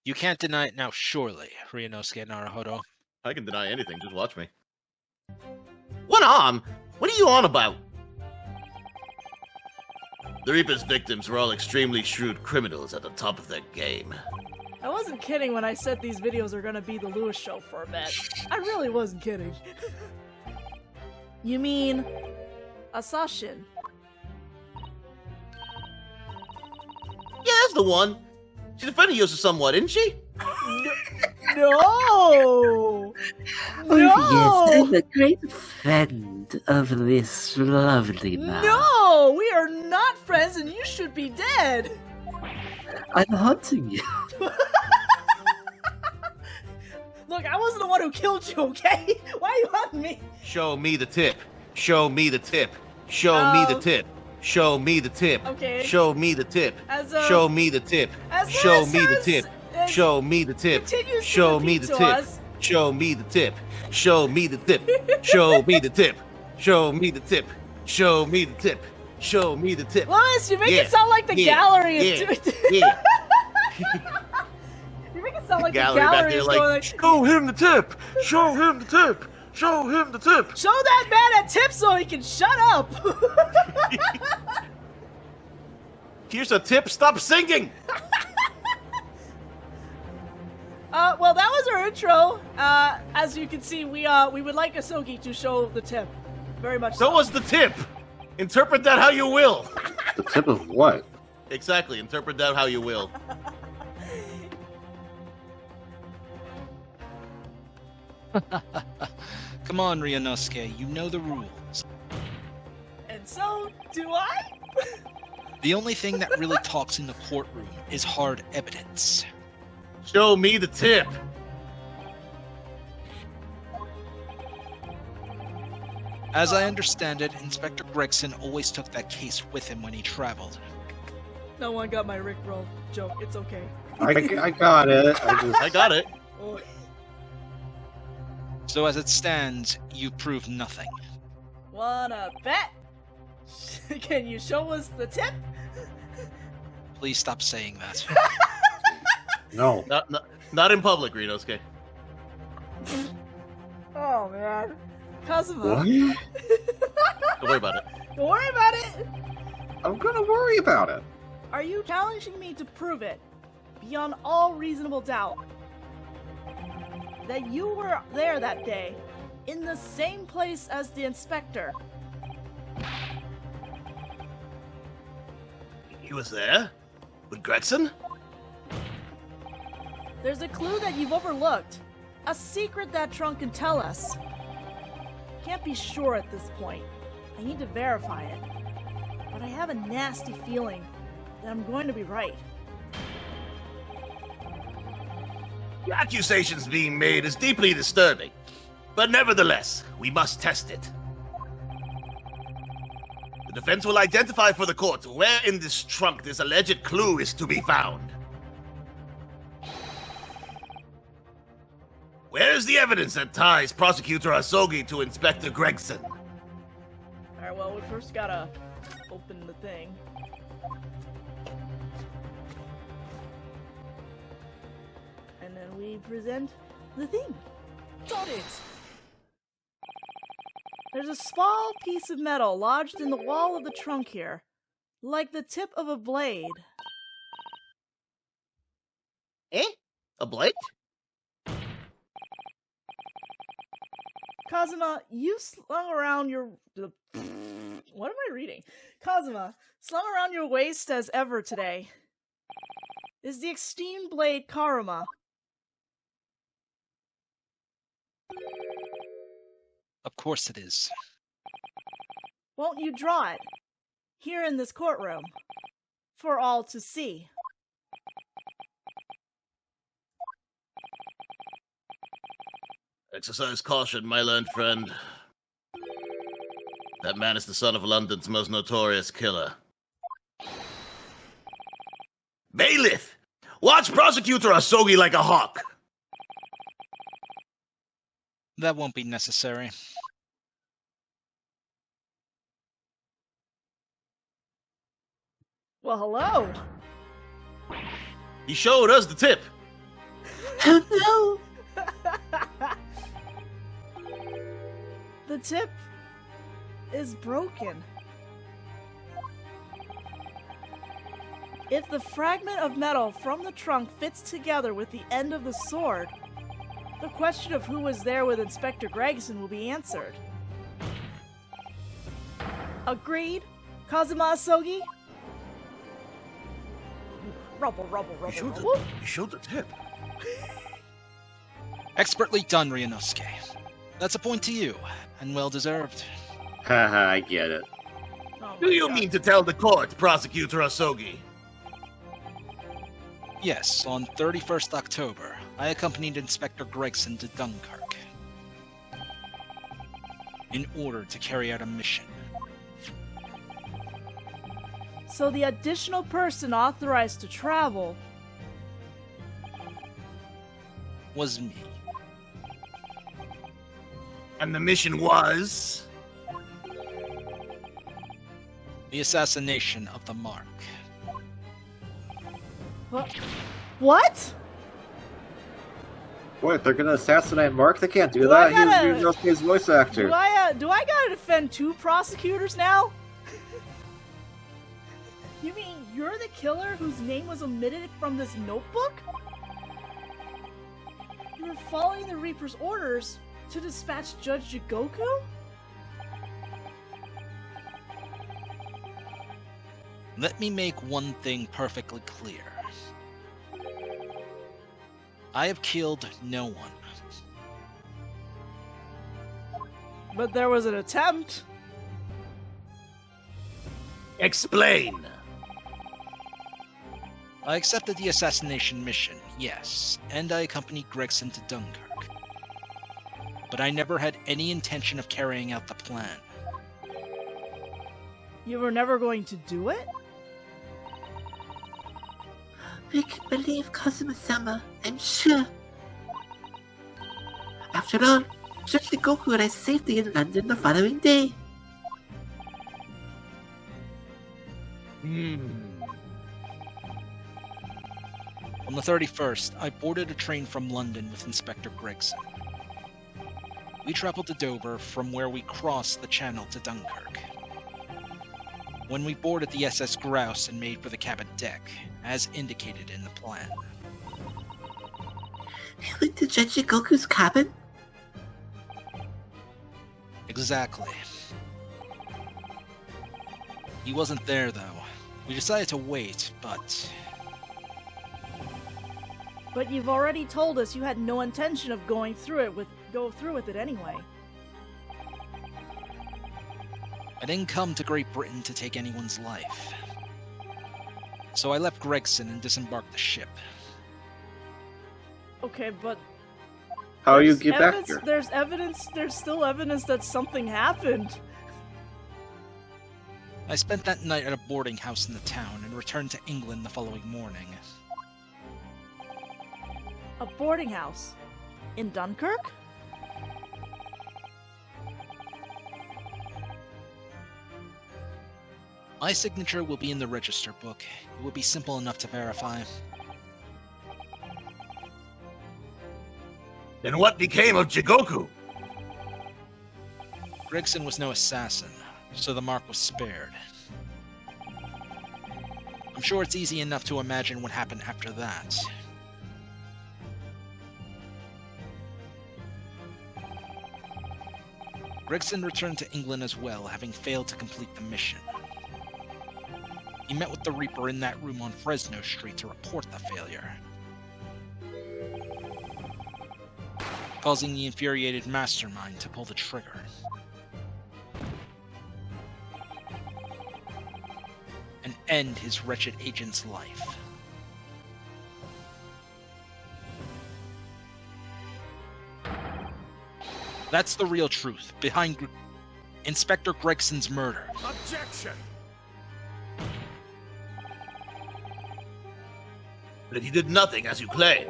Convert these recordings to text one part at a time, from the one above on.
You can't deny it now, surely, Ryunosuke Naruhodo. I can deny anything, just watch me. One arm? What are you on about? The Reaper's victims were all extremely shrewd criminals at the top of their game. I wasn't kidding when I said these videos are gonna be the Lewis show for a bit. I really wasn't kidding. You mean... Assassin? Yeah, that's the one. She defended you somewhat, didn't she? No! Oh, yes, I'm a great friend of this lovely man. No! We are not friends and you should be dead! I'm hunting you. Look, I wasn't the one who killed you, okay? Why are you hunting me? Show me the tip. Show me the tip. Show me the tip. Show me the tip. Okay. Show me the tip. As Show me the tip. Show me the tip. Show me the tip. Show me the tip. Show me the tip. Show me the tip. Show me the tip. Show me the tip. Show me the tip. Show me the tip. Lewis, you make it sound like the gallery is doing Yeah. You make it sound like the Gallery back gallery there is like, going like... show him the tip. Show him the tip. Show him the tip. Show that man a tip so he can shut up! Here's a tip. Stop singing. Well, that was our intro. As you can see, we would like Asogi to show the tip. Very much so. So was the tip. Interpret that how you will. The tip of what? Exactly. Interpret that how you will. Come on, Ryunosuke, you know the rules. And so, do I? The only thing that really talks in the courtroom is hard evidence. Show me the tip. As I understand it, Inspector Gregson always took that case with him when he traveled. No one got my Rickroll joke. It's okay. I got it. I got it. Oh. So as it stands, you prove nothing. Wanna bet? Can you show us the tip? Please stop saying that. No. Not in public, Ryunosuke. Oh man. Kazuma. What? Don't worry about it. Don't worry about it! I'm gonna worry about it. Are you challenging me to prove it, beyond all reasonable doubt, that you were there that day, in the same place as the inspector? He was there? With Gregson? There's a clue that you've overlooked. A secret that Trunk can tell us. Can't be sure at this point. I need to verify it. But I have a nasty feeling that I'm going to be right. The accusations being made is deeply disturbing. But nevertheless, we must test it. The defense will identify for the court where in this trunk this alleged clue is to be found. Where is the evidence that ties Prosecutor Asogi to Inspector Gregson? Alright, well, we first gotta open the thing. And then we present the thing. Got it! There's a small piece of metal lodged in the wall of the trunk here, like the tip of a blade. Eh? A blade? Kazuma, you slung around your... What am I reading? Kazuma, slung around your waist as ever today is the extreme blade Karuma. Of course it is. Won't you draw it? Here in this courtroom. For all to see. Exercise caution, my learned friend. That man is the son of London's most notorious killer. Bailiff! Watch Prosecutor Asogi like a hawk! That won't be necessary. Well, hello. He showed us the tip. Oh no! The tip is broken. If the fragment of metal from the trunk fits together with the end of the sword, the question of who was there with Inspector Gregson will be answered. Agreed, Kazuma Asogi? Rubble, rubble, rubble, rubble. You showed the tip. Expertly done, Ryunosuke. That's a point to you, and well deserved. Haha, I get it. Oh Do my you God. mean to tell the court, Prosecutor Asogi? Yes, on 31st October, I accompanied Inspector Gregson to Dunkirk in order to carry out a mission. So the additional person authorized to travel Was me. And the mission was? The assassination of the Mark. What? What, they're gonna assassinate Mark? They can't do Do that. I gotta- He's Ryunosuke's voice actor. Do I gotta defend two prosecutors now? You mean you're the killer whose name was omitted from this notebook? You were following the Reaper's orders to dispatch Judge Jigoku? Let me make one thing perfectly clear. I have killed no one. But there was an attempt. Explain. I accepted the assassination mission, yes, and I accompanied Gregson to Dunkirk. But I never had any intention of carrying out the plan. You were never going to do it? We can believe Kazuma-sama, I'm sure. After all, Judge Goku arrived safely in London the following day. On the 31st, I boarded a train from London with Inspector Gregson. We traveled to Dover, from where we crossed the Channel to Dunkirk. When we boarded the SS Grouse and made for the cabin deck, as indicated in the plan. You went to Judge Goku's cabin? Exactly. He wasn't there, though. We decided to wait, but But you've already told us you had no intention of go through with it anyway. I didn't come to Great Britain to take anyone's life. So I left Gregson and disembarked the ship. Okay, but How do you there's get back here? There's still evidence that something happened. I spent that night at a boarding house in the town and returned to England the following morning. A boarding house? In Dunkirk? My signature will be in the register book. It will be simple enough to verify. Then what became of Jigoku? Gregson was no assassin, so the mark was spared. I'm sure it's easy enough to imagine what happened after that. Gregson returned to England as well, having failed to complete the mission. He met with the Reaper in that room on Fresno Street to report the failure, causing the infuriated mastermind to pull the trigger. And end his wretched agent's life. That's the real truth behind Inspector Gregson's murder. Objection! But if you did nothing as you claim,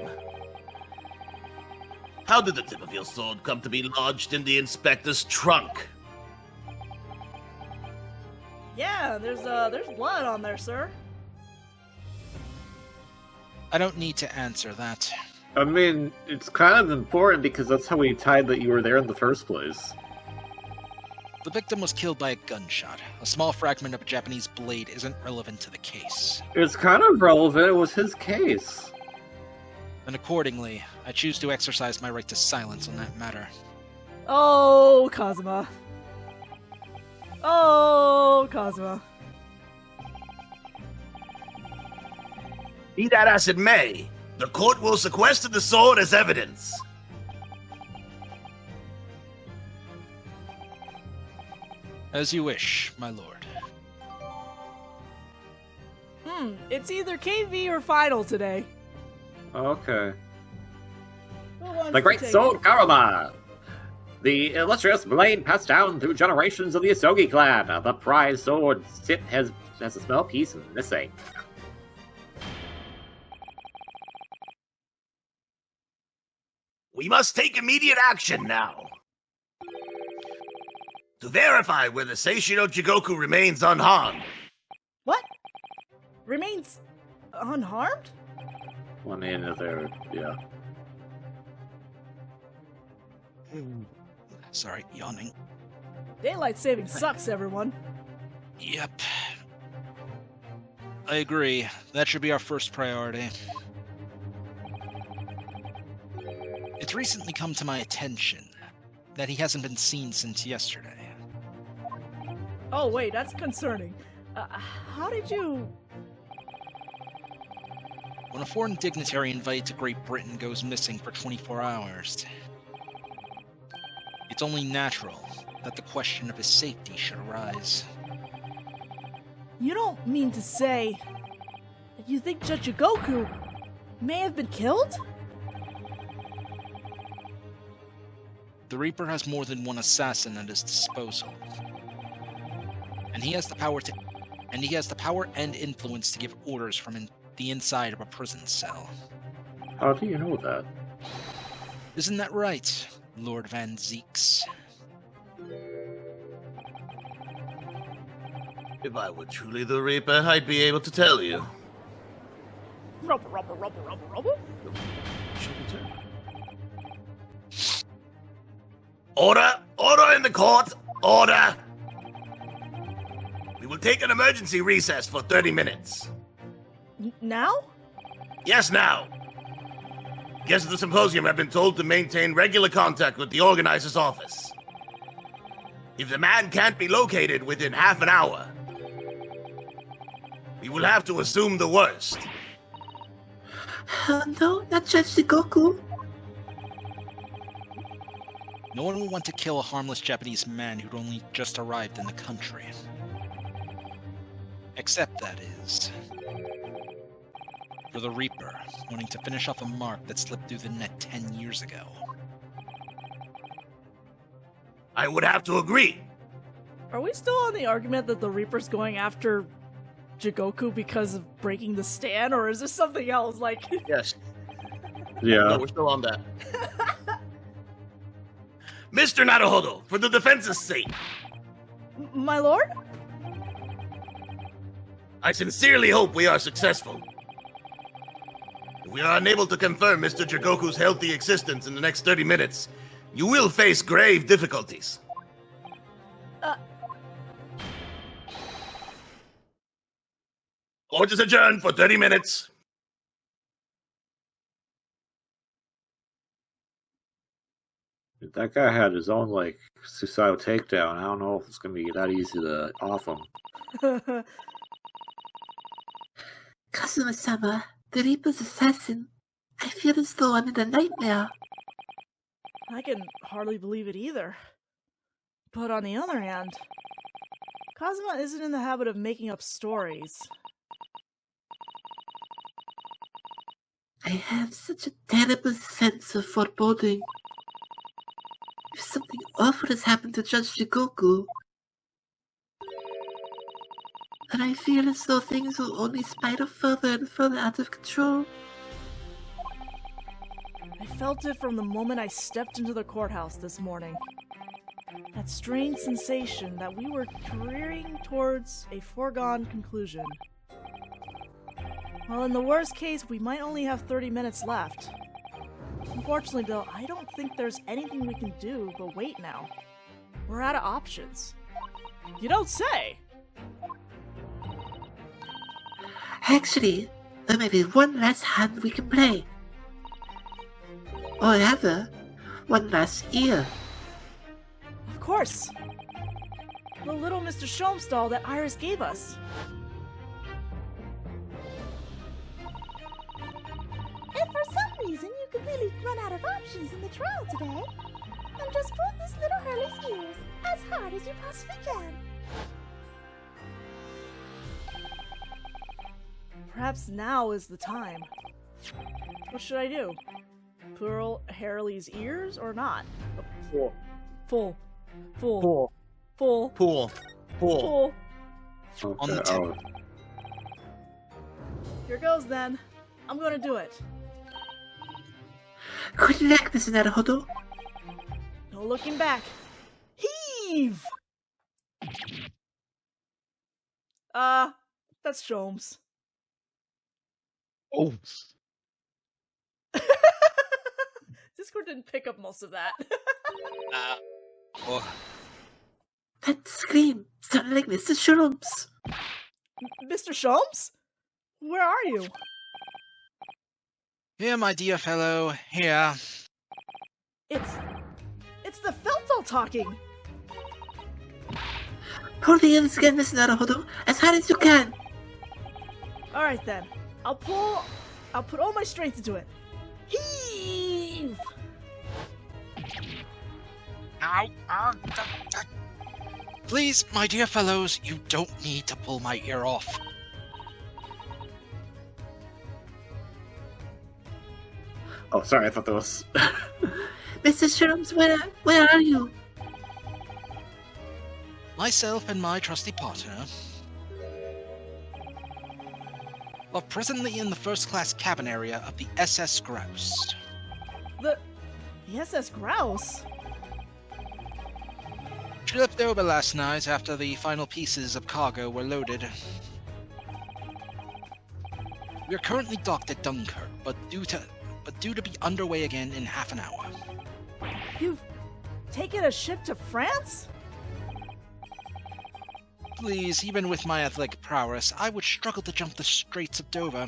how did the tip of your sword come to be lodged in the inspector's trunk? Yeah, there's blood on there, sir. I don't need to answer that. I mean, it's kind of important because that's how we tied that you were there in the first place. The victim was killed by a gunshot. A small fragment of a Japanese blade isn't relevant to the case. It's kind of relevant. It was his case. And accordingly, I choose to exercise my right to silence on that matter. Oh, Kazuma. Oh, Kazuma. Be that as it may, the court will sequester the sword as evidence. As you wish, my lord. It's either KV or final today. Okay. Who wants The to Great take Sword it? Karuma! The illustrious blade passed down through generations of the Asogi clan. The prized sword has a small piece missing. We must take immediate action now. To verify whether Seishiro Jigoku remains unharmed. What? Remains unharmed? One end of there, yeah. Sorry, yawning. Daylight saving sucks, everyone. Yep. I agree. That should be our first priority. It's recently come to my attention that he hasn't been seen since yesterday. Oh, wait, that's concerning. How did you... When a foreign dignitary invited to Great Britain goes missing for 24 hours, it's only natural that the question of his safety should arise. You don't mean to say that you think Judge Goku may have been killed? The Reaper has more than one assassin at his disposal. And he has the power and influence to give orders from the inside of a prison cell. How do you know that? Isn't that right, Lord Van Zeeks? If I were truly the Reaper, I'd be able to tell you. Rubber, rubber, rubber, rubber, rubber. Order! Order in the court! Order! We will take an emergency recess for 30 minutes. Now? Yes, now. Guests of the symposium have been told to maintain regular contact with the organizer's office. If the man can't be located within half an hour, we will have to assume the worst. No, not Judge Goku. No one will want to kill a harmless Japanese man who'd only just arrived in the country. Except, that is, for the Reaper, wanting to finish off a mark that slipped through the net 10 years ago. I would have to agree. Are we still on the argument that the Reaper's going after Jigoku because of breaking the stand, or is this something else? Like, Yes. Yeah. No, we're still on that. Mr. Naruhodo, for the defense's sake, my lord? I sincerely hope we are successful. If we are unable to confirm Mr. Jigoku's healthy existence in the next 30 minutes, you will face grave difficulties. Court is adjourned for 30 minutes. That guy had his own, like, suicidal takedown. I don't know if it's gonna be that easy to off him. Kazuma-sama, the Reaper's assassin. I feel as though I'm in a nightmare. I can hardly believe it either. But on the other hand, Kazuma isn't in the habit of making up stories. I have such a terrible sense of foreboding. If something awful has happened to Judge Jigoku, then I feel as though things will only spiral further and further out of control. I felt it from the moment I stepped into the courthouse this morning. That strange sensation that we were careering towards a foregone conclusion. Well, in the worst case, we might only have 30 minutes left. Unfortunately, though, I don't think there's anything we can do but wait now. We're out of options. You don't say! Actually, there may be one last hand we can play. Or rather, one last ear. Of course! The little Mr. Sholmes doll that Iris gave us. If for some reason you completely run out of options in the trial today, then just pull this little Hurley's ears as hard as you possibly can. Perhaps now is the time. What should I do? Pull Hurley's ears or not? Cool. Full. Pool. On the tip. Here goes then. I'm gonna do it. Good luck, Mr. Naruhodo. No looking back. Heave! That's Sholmes. Oh. Discord didn't pick up most of that. Oh. That scream sounded like Mr. Sholmes. Mr. Sholmes? Where are you? Here, my dear fellow, here. It's the Feltdoll talking. Pull the ears again, Mr. Naruhodo, as hard as you can. Alright then. I'll put all my strength into it. Heave! Ow! Please, my dear fellows, you don't need to pull my ear off. Oh, sorry, I thought that was... Mr. Sholmes, where are you? Myself and my trusty partner are presently in the first-class cabin area of the SS Grouse. The SS Grouse? Tripped over last night after the final pieces of cargo were loaded. We are currently docked at Dunkirk, but due to be underway again in half an hour. You've taken a ship to France? Please, even with my athletic prowess, I would struggle to jump the Straits of Dover.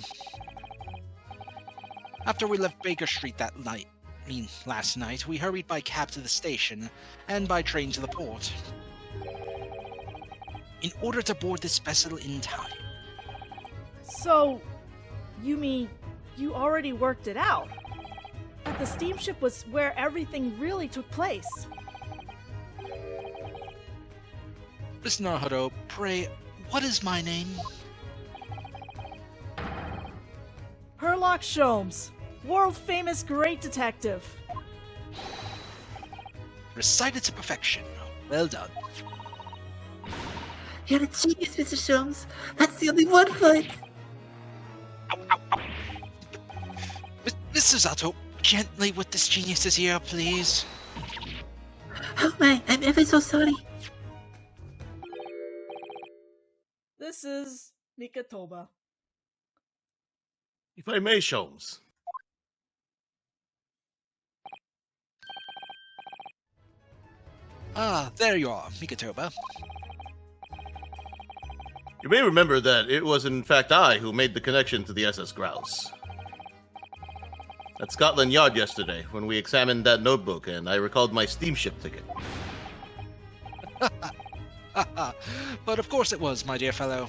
After we left Baker Street last night, we hurried by cab to the station, and by train to the port. In order to board this vessel in time. So, you mean you already worked it out? That the steamship was where everything really took place? Mr. Naruhodo, pray, what is my name? Herlock Sholmes, world-famous great detective. Recited to perfection. Well done. You're a genius, Mr. Sholmes. That's the only word for it. Ow, ow, ow. Mr. Zato, gently with this genius's ear, please. Oh my, I'm ever so sorry. This is Mikatoba. If I may, Sholmes. Ah, there you are, Mikatoba. You may remember that it was in fact I who made the connection to the SS Grouse. At Scotland Yard yesterday, when we examined that notebook and I recalled my steamship ticket. But of course it was, my dear fellow.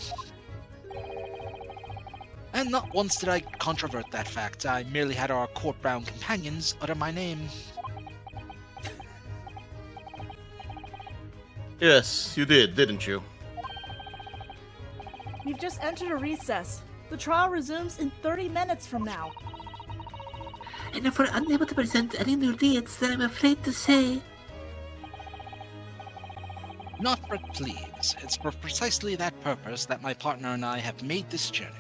And not once did I controvert that fact. I merely had our court-bound companions utter my name. Yes, you did, didn't you? We've just entered a recess. The trial resumes in 30 minutes from now. And if we're unable to present any new leads, then I'm afraid to say... Not but please. It's for precisely that purpose that my partner and I have made this journey.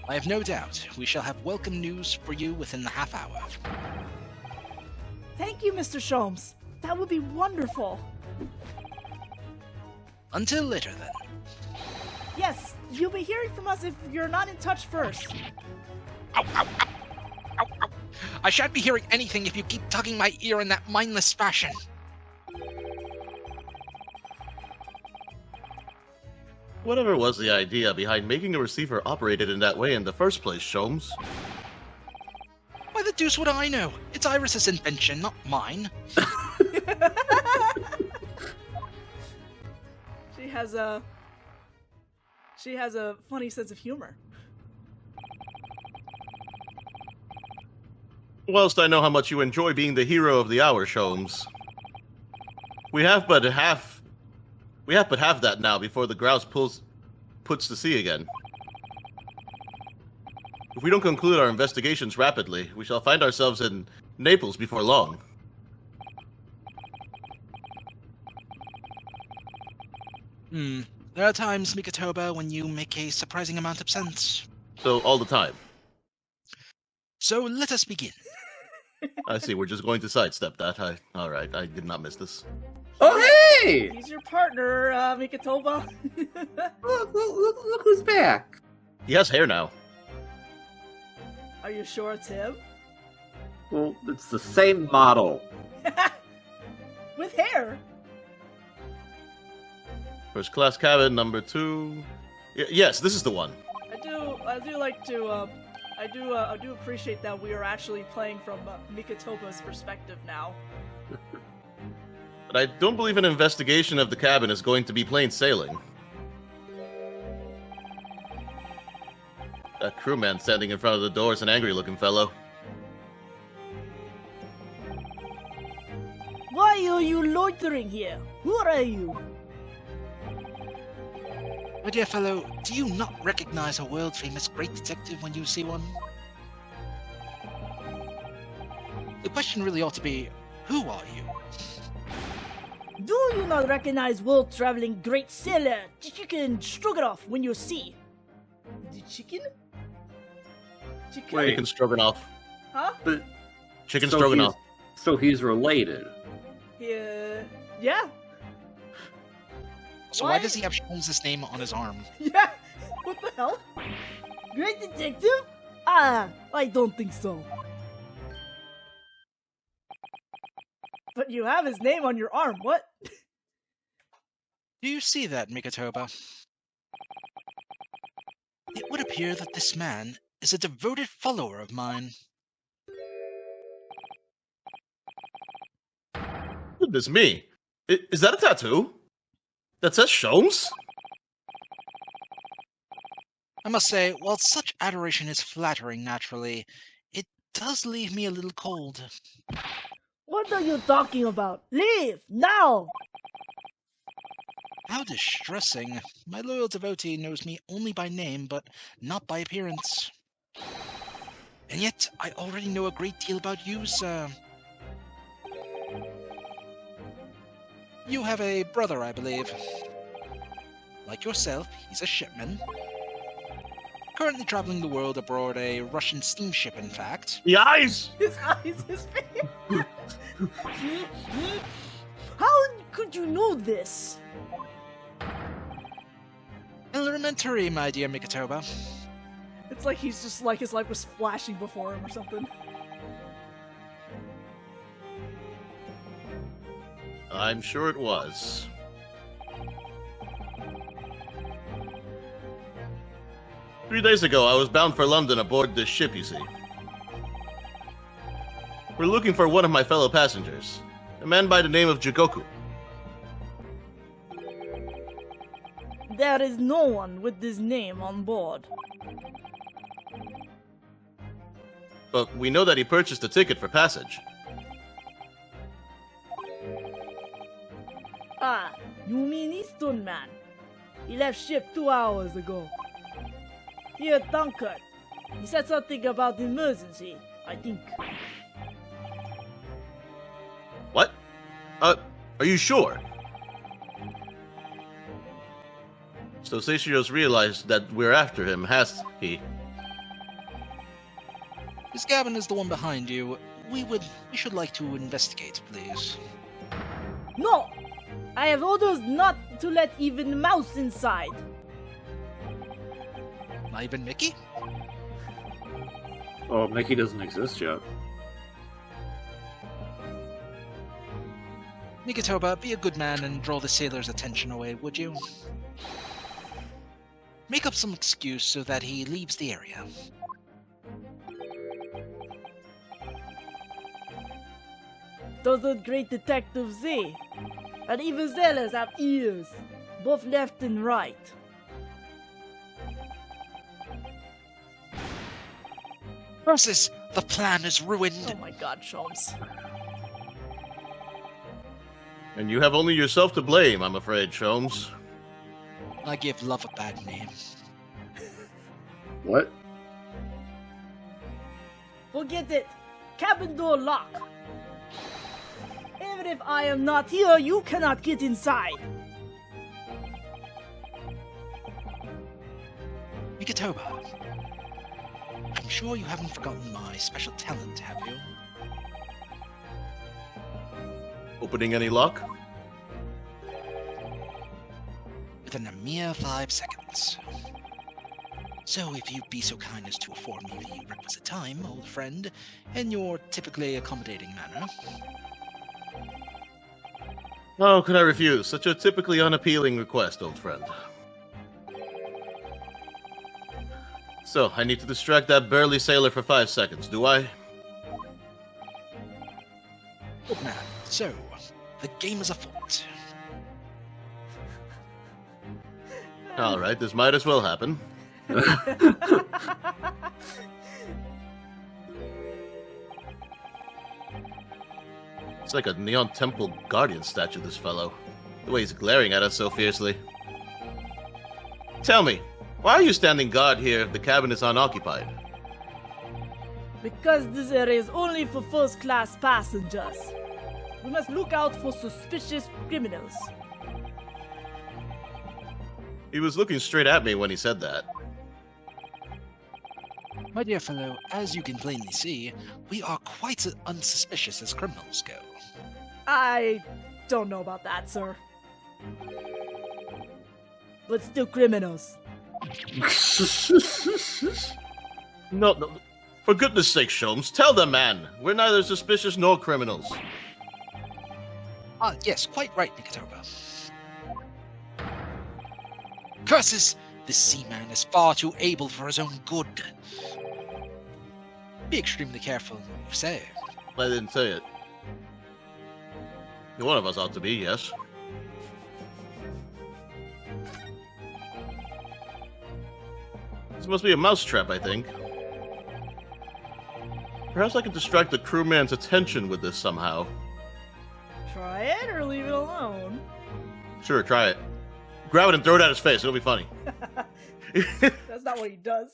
I have no doubt we shall have welcome news for you within the half hour. Thank you, Mr. Sholmes. That would be wonderful. Until later, then. Yes, you'll be hearing from us if you're not in touch first. Ow, ow, ow. I shan't be hearing anything if you keep tugging my ear in that mindless fashion. Whatever was the idea behind making a receiver operated in that way in the first place, Sholmes? Why the deuce would I know? It's Iris's invention, not mine. She has a funny sense of humor. Whilst I know how much you enjoy being the hero of the hour, Sholmes, we have but half that now before the grouse puts to sea again. If we don't conclude our investigations rapidly, we shall find ourselves in Naples before long. There are times, Mikatoba, when you make a surprising amount of sense. So, all the time. So, let us begin. I see, we're just going to sidestep that. Alright, I did not miss this. Oh, hey! He's your partner, Mikatoba. Look who's back. He has hair now. Are you sure it's him? Well, it's the same model. With hair. First class cabin, number 2. Yes, this is the one. I do like to, I do appreciate that we are actually playing from Mikatoba's perspective now. But I don't believe an investigation of the cabin is going to be plain sailing. That crewman standing in front of the door is an angry-looking fellow. Why are you loitering here? Who are you? My dear fellow, do you not recognize a world-famous great detective when you see one? The question really ought to be, who are you? Do you not recognize world-traveling great sailor Chicken Stroganoff when you see? The chicken? Chicken? Wait. Chicken stroganoff. Huh? But Chicken so stroganoff. So he's related. Yeah. So why does he have Sholmes' name on his arm? Yeah. What the hell? Great detective? I don't think so. But you have his name on your arm. What? Do you see that, Mikatoba? It would appear that this man is a devoted follower of mine. Goodness me. Is that a tattoo? That says Sholmes? I must say, while such adoration is flattering naturally, it does leave me a little cold. What are you talking about? Leave! Now! How distressing. My loyal devotee knows me only by name, but not by appearance. And yet, I already know a great deal about you, sir. You have a brother, I believe. Like yourself, he's a shipman. Currently traveling the world aboard a Russian steamship, in fact. The eyes! His eyes, his face. How could you know this? Elementary, my dear Mikatoba. It's like he's just like his life was flashing before him or something. I'm sure it was. Three days ago, I was bound for London aboard this ship, you see. We're looking for one of my fellow passengers, a man by the name of Jigoku. There is no one with this name on board. But we know that he purchased a ticket for passage. Ah, you mean Eastern man? He left ship 2 hours ago. Here at Dunkirk. He said something about emergency, I think. What? Are you sure? So Seishio's realized that we're after him, has he? This cabin is the one behind you. We should like to investigate, please. No! I have orders not to let even mouse inside. Not even Mickey? Oh, Mickey doesn't exist yet. Mikitoba, be a good man and draw the sailor's attention away, would you? Make up some excuse so that he leaves the area. Those are great detectives, eh? And even sailors have ears, both left and right. Versus, the plan is ruined. Oh my god, Sholmes. And you have only yourself to blame, I'm afraid, Sholmes. I give love a bad name. What? Forget it. Cabin door lock. Even if I am not here, you cannot get inside. Mikitoba, I'm sure you haven't forgotten my special talent, have you? Opening any lock? Within a mere 5 seconds. So if you'd be so kind as to afford me the requisite time, old friend, in your typically accommodating manner. How could I refuse such a typically unappealing request, old friend? So, I need to distract that burly sailor for 5 seconds, do I? Good man. So, the game is afoot. Alright, this might as well happen. It's like a Neon Temple Guardian statue, this fellow. The way he's glaring at us so fiercely. Tell me, why are you standing guard here if the cabin is unoccupied? Because this area is only for first-class passengers. We must look out for suspicious criminals. He was looking straight at me when he said that. My dear fellow, as you can plainly see, we are quite as unsuspicious as criminals go. I don't know about that, sir. But still criminals. No, for goodness sake, Sholmes, tell the man, we're neither suspicious nor criminals. Ah, yes, quite right, Nikitoba. Curses! This seaman is far too able for his own good. Be extremely careful in what you say. I didn't say it. One of us ought to be, yes. This must be a mousetrap, I think. Perhaps I can distract the crewman's attention with this somehow. Try it or leave it alone. Sure, try it. Grab it and throw it at his face, it'll be funny. That's not what he does.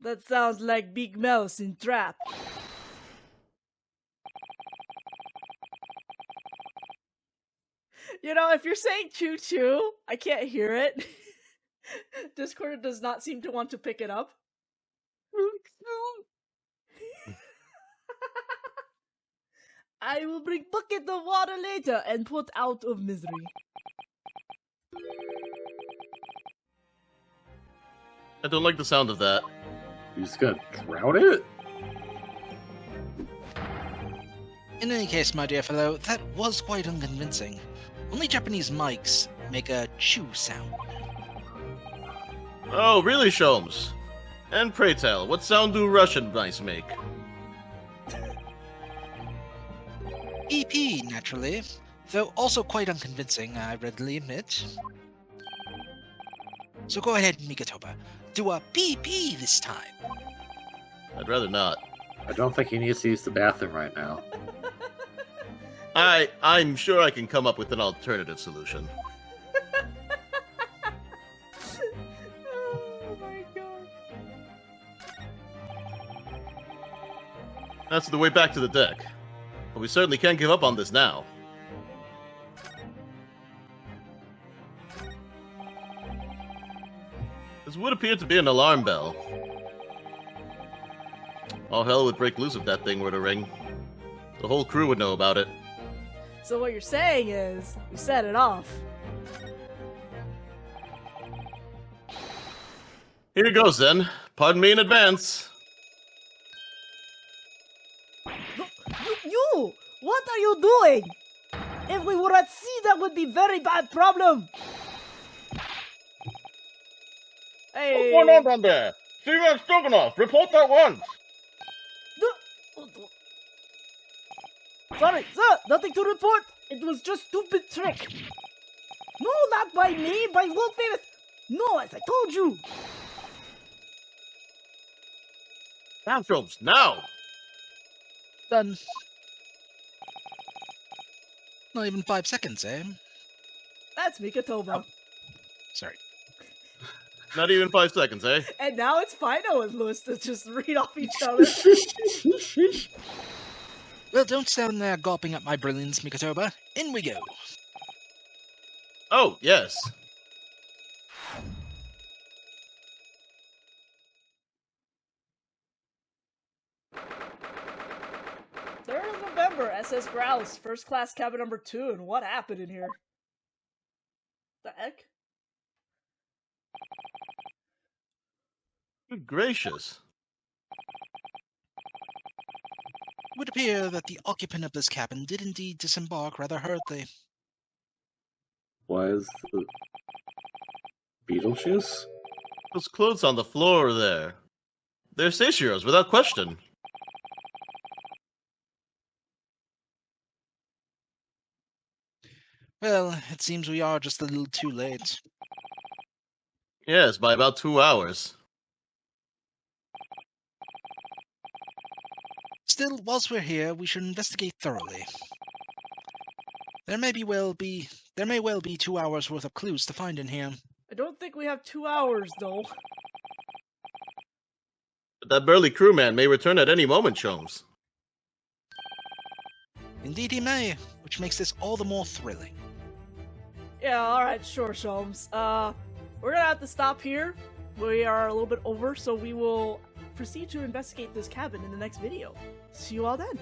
That sounds like Big Mouse in Trap. You know, if you're saying choo-choo, I can't hear it. Discord does not seem to want to pick it up. I will bring bucket of water later and put out of misery. I don't like the sound of that. You just gonna drown it? In any case, my dear fellow, that was quite unconvincing. Only Japanese mics make a chew sound. Oh, really, Sholmes? And pray tell, what sound do Russian mice make? EP, naturally, though also quite unconvincing, I readily admit. So go ahead, Mikitoba. Do a PP this time. I'd rather not. I don't think he needs to use the bathroom right now. I'm sure I can come up with an alternative solution. Oh my god. That's the way back to the deck. But we certainly can't give up on this now. This would appear to be an alarm bell. All hell would break loose if that thing were to ring. The whole crew would know about it. So what you're saying is, we set it off. Here goes then. Pardon me in advance. You! What are you doing? If we were at sea, that would be very bad problem. Hey. What's going on down there? Seaman Stroganoff, report that once. Sorry, sir, nothing to report. It was just stupid trick. No, not by me, by world famous. No, as I told you. Bathrooms, now. Done. Not even 5 seconds, eh? That's Mikatoba. Sorry. Not even 5 seconds, eh? And now it's Fido and Lewis to just read off each other. Well, don't stand there gulping up my brilliance, Mikatoba. In we go. Oh, yes. November, SS Grouse, first class cabin number 2, and what happened in here? The heck? Good gracious. It would appear that the occupant of this cabin did indeed disembark rather hurriedly. Why is the Beetlejuice? Those clothes on the floor there. They're Seishiro's, without question. Well, it seems we are just a little too late. Yes, by about 2 hours. Still, whilst we're here, we should investigate thoroughly. There may well be 2 hours worth of clues to find in here. I don't think we have 2 hours, though. But that burly crewman may return at any moment, Sholmes. Indeed he may, which makes this all the more thrilling. Yeah, alright, sure, Sholmes. We're gonna have to stop here. We are a little bit over, so we will proceed to investigate this cabin in the next video. See you all then.